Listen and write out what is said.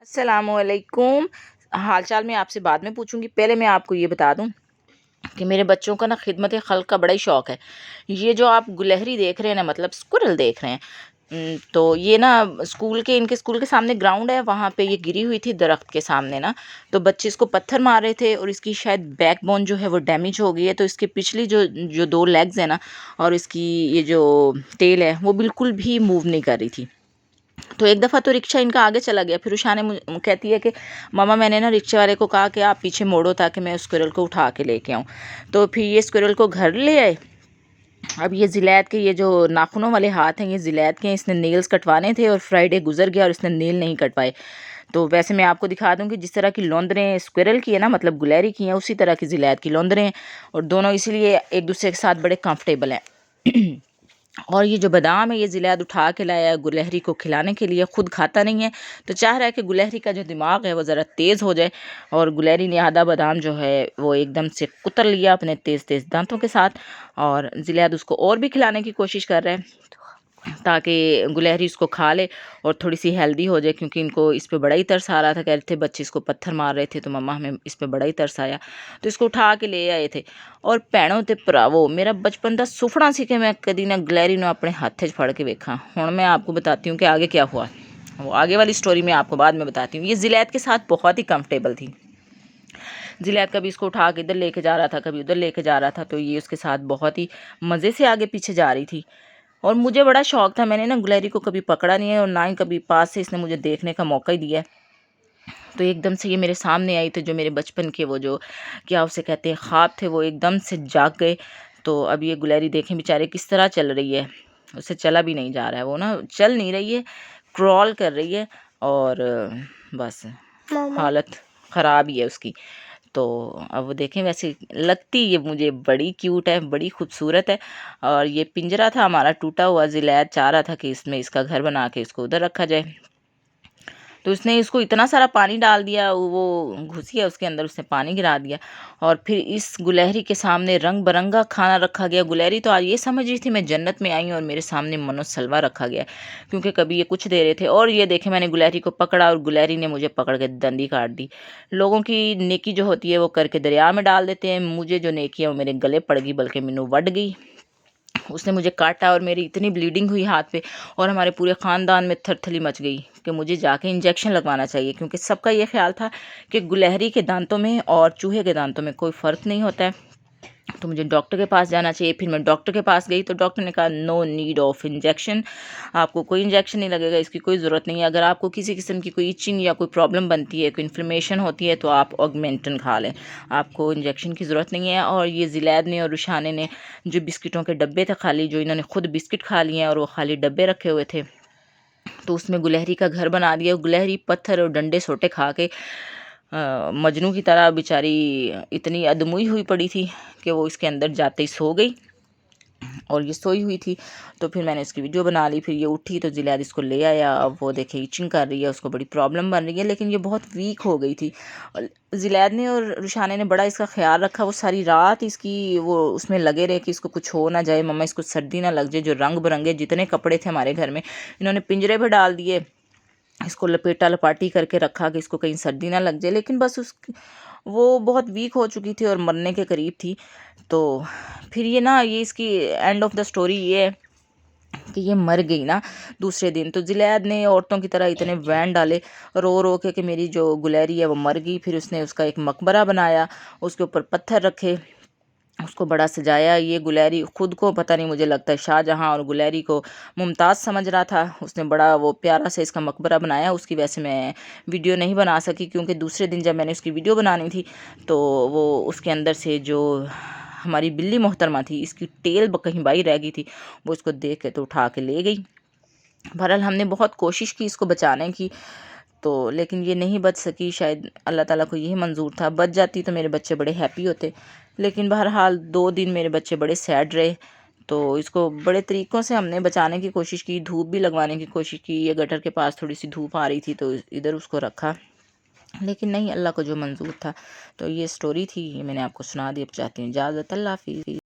अस्सलामुअलैकुम। हाल-चाल मैं आपसे बाद में पूछूँगी, पहले मैं आपको ये बता दूँ कि मेरे बच्चों का ना खिदमत खल्क़ का बड़ा ही शौक़ है। ये जो आप गुलहरी देख रहे हैं ना, मतलब स्क्विरल देख रहे हैं, तो ये ना इनके स्कूल के सामने ग्राउंड है, वहाँ पे ये गिरी हुई थी दरख्त के सामने ना, तो बच्चे इसको पत्थर मार रहे थे और इसकी शायद बैकबोन जो है वो डैमेज हो गई है, तो इसकी पिछली जो जो 2 लेग्स हैं ना और इसकी ये जो टेल है, वो बिल्कुल भी मूव नहीं कर रही थी। तो एक दफ़ा तो रिक्शा इनका आगे चला गया, फिर उषा ने कहती है कि मम्मा मैंने ना रिक्शे वाले को कहा कि आप पीछे मोड़ो ताकि मैं उस स्क्विरल को उठा के लेके आऊँ। तो फिर ये स्क्विरल को घर ले आए। अब ये ज़िलैत के ये जो नाखूनों वाले हाथ हैं, ये ज़िलैत के, इसने नेल्स कटवाने थे और फ्राइडे गुजर गया और इसने नेल नहीं कटवाए। तो वैसे मैं आपको दिखा दूँ कि जिस तरह की लौंदरें स्क्विरल की है ना, मतलब गुलहरी की हैं, उसी तरह की ज़िलैत की लौंदरें हैं और दोनों इसीलिए एक दूसरे के साथ बड़े कंफर्टेबल हैं। और ये जो बादाम है, ये ज़िलैत उठा के लाया है गुलहरी को खिलाने के लिए, खुद खाता नहीं है, तो चाह रहा है कि गुलहरी का जो दिमाग है वो ज़रा तेज़ हो जाए। और गुलहरी ने आधा बादाम जो है वो एकदम से कुतर लिया अपने तेज़-तेज़ दांतों के साथ और ज़िलैत उसको और भी खिलाने की कोशिश कर रहा है ताकि गुलहरी इसको खा ले और थोड़ी-सी हेल्दी हो जाए, क्योंकि इनको इस पे बड़ा ही तरस आ रहा था। कह रहे थे बच्चे इसको पत्थर मार रहे थे, तो मम्मा हमें इस पे बड़ा ही तरस आया, तो इसको उठा के ले आए थे। और भैणों ते भरावो, मेरा बचपन का सुफना सी कि मैं कदी ना गुलहरी नूं अपने हत्थ 'च फड़ के वेखा। हुण मैं आपको बताती हूँ कि आगे क्या हुआ। वो आगे वाली स्टोरी मैं आपको बाद में बताती हूँ। ये ज़िलैत के साथ बहुत ही कंफर्टेबल थी। ज़िलैत कभी इसको उठा के इधर लेके जा रहा था, कभी उधर लेके जा रहा था, तो ये उसके साथ बहुत ही मज़े से आगे पीछे जा रही थी। और मुझे बड़ा शौक़ था, मैंने ना गुलहरी को कभी पकड़ा नहीं है और ना ही कभी पास से इसने मुझे देखने का मौका ही दिया है। तो एकदम से ये मेरे सामने आई, तो जो मेरे बचपन के वो जो क्या उसे कहते हैं ख्वाब थे, वो एकदम से जाग गए। तो अब ये गुलहरी देखें बेचारे किस तरह चल रही है, उससे चला भी नहीं जा रहा है, वो ना चल नहीं रही है, क्रॉल कर रही है और बस हालत ख़राब ही है उसकी। तो अब वो देखें, वैसे लगती ये मुझे बड़ी क्यूट है, बड़ी खूबसूरत है। और ये पिंजरा था हमारा टूटा हुआ, ज़िलैत चाह रहा था कि इसमें इसका घर बना के इसको उधर रखा जाए, तो उसने इसको इतना सारा पानी डाल दिया, वो घुसी है उसके अंदर, उसने पानी गिरा दिया। और फिर इस गुलहरी के सामने रंग बिरंगा खाना रखा गया। गुलहरी तो आज ये समझ रही थी मैं जन्नत में आई हूँ और मेरे सामने मनोसलवा रखा गया, क्योंकि कभी ये कुछ दे रहे थे। और ये देखे, मैंने गुलहरी को पकड़ा और गुलहरी ने मुझे पकड़ के दंडी काट दी। लोगों की नेकी जो होती है वो करके दरिया में डाल देते हैं, मुझे जो नेकी है वो मेरे गले पड़ गई, बल्कि मैनू वड गई। उसने मुझे काटा और मेरी इतनी ब्लीडिंग हुई हाथ पे, और हमारे पूरे ख़ानदान में थरथली मच गई कि मुझे जाके इंजेक्शन लगवाना चाहिए, क्योंकि सबका ये ख्याल था कि गुलहरी के दांतों में और चूहे के दांतों में कोई फ़र्क नहीं होता है, तो मुझे डॉक्टर के पास जाना चाहिए। फिर मैं डॉक्टर के पास गई, तो डॉक्टर ने कहा नो नीड ऑफ इंजेक्शन, आपको कोई इंजेक्शन नहीं लगेगा, इसकी कोई ज़रूरत नहीं है। अगर आपको किसी किस्म की कोई इचिंग या कोई प्रॉब्लम बनती है, कोई इन्फ्लेमेशन होती है, तो आप ऑगमेंटन खा लें, आपको इंजेक्शन की ज़रूरत नहीं है। और ये ज़िलैत ने और रुशाने ने जो बिस्किटों के डब्बे थे खाली, जो इन्होंने खुद बिस्किट खा लिए हैं और वो खाली डब्बे रखे हुए थे, तो उसमें गुलहरी का घर बना दिया। गुलहरी पत्थर और डंडे सोटे खा के मजनू की तरह बेचारी इतनी अधमुई हुई पड़ी थी कि वो इसके अंदर जाते ही सो गई, और ये सोई हुई थी। तो फिर मैंने इसकी वीडियो बना ली, फिर ये उठी तो ज़िलैत इसको ले आया। अब वो देखे इचिंग कर रही है, उसको बड़ी प्रॉब्लम बन रही है, लेकिन ये बहुत वीक हो गई थी। और ज़िलैत ने और रुशाने ने बड़ा इसका ख्याल रखा, वो सारी रात इसकी वो उसमें लगे रहे कि इसको कुछ हो ना जाए, मम्मा इसको सर्दी ना लग जाए। जो रंग बिरंगे जितने कपड़े थे हमारे घर में, इन्होंने पिंजरे पर डाल दिए, इसको लपेटा लपाटी करके रखा कि इसको कहीं सर्दी ना लग जाए, लेकिन बस वो बहुत वीक हो चुकी थी और मरने के करीब थी। तो फिर ये ना, ये इसकी एंड ऑफ द स्टोरी ये है कि ये मर गई ना दूसरे दिन। तो ज़िलैत ने औरतों की तरह इतने वैन डाले रो रो के कि मेरी जो गुलहरी है वो मर गई। फिर उसने उसका एक मकबरा बनाया, उसके ऊपर पत्थर रखे, उसको बड़ा सजाया। ये गुलहरी खुद को पता नहीं, मुझे लगता है शाहजहां और गुलहरी को मुमताज़ समझ रहा था। उसने बड़ा वो प्यारा से इसका मकबरा बनाया। उसकी वैसे मैं वीडियो नहीं बना सकी, क्योंकि दूसरे दिन जब मैंने उसकी वीडियो बनानी थी, तो वो उसके अंदर से जो हमारी बिल्ली मोहतरमा थी, इसकी टेल कहीं बाई रह गई थी, वो इसको देख के तो उठा के ले गई। बहरहाल हमने बहुत कोशिश की इसको बचाने की, तो लेकिन ये नहीं बच सकी। शायद अल्लाह ताला को यही मंजूर था, बच जाती तो मेरे बच्चे बड़े हैप्पी होते। लेकिन बहरहाल 2 दिन मेरे बच्चे बड़े सैड रहे। तो इसको बड़े तरीक़ों से हमने बचाने की कोशिश की, धूप भी लगवाने की कोशिश की। ये गटर के पास थोड़ी सी धूप आ रही थी, तो इधर उसको रखा, लेकिन नहीं, अल्लाह को जो मंजूर था। तो ये स्टोरी थी, ये मैंने आपको सुना दी। अब चाहती हूँ इजाज़त, अल्लाह हाफ़िज़।